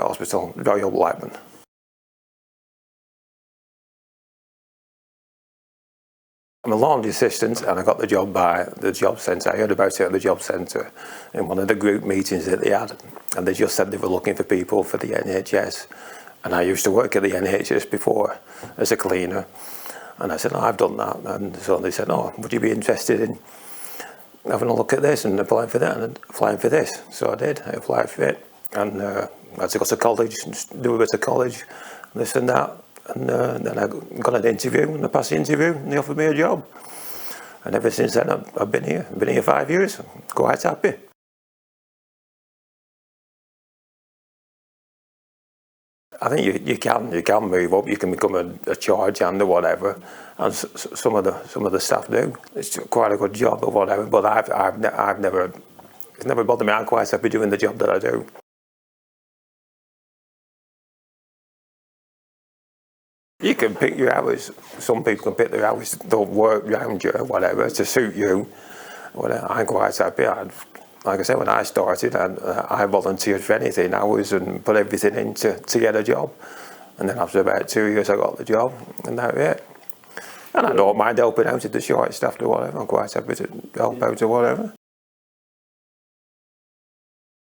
Hospital, Royal Blackburn. I'm a laundry assistant, and I got the job by the job centre. I heard about it at the job centre in one of the group meetings that they had, and they just said they were looking for people for the NHS. And I used to work at the NHS before as a cleaner, and I said, oh, I've done that. And so they said, oh, would you be interested in having a look at this and applying for that and applying for this? So I did. I applied for it, and I had to go to college, do a bit of college, this and that. And then I got an interview, and I passed the interview, and they offered me a job. And ever since then, I've been here. I've been here 5 years. I'm quite happy. I think you can move up. You can become a charge hand or whatever, and some of the staff do. It's quite a good job or whatever. But I've never, it's never bothered me. I'm quite happy doing the job that I do. You can pick your hours. Some people can pick their hours. They'll work around you or whatever to suit you. Well, I'm quite happy. Like I said, when I started, I volunteered for anything hours and put everything in to get a job. And then after about 2 years, I got the job, and that's it. And I don't mind helping out at the short staff or whatever. I'm quite happy to help out or whatever.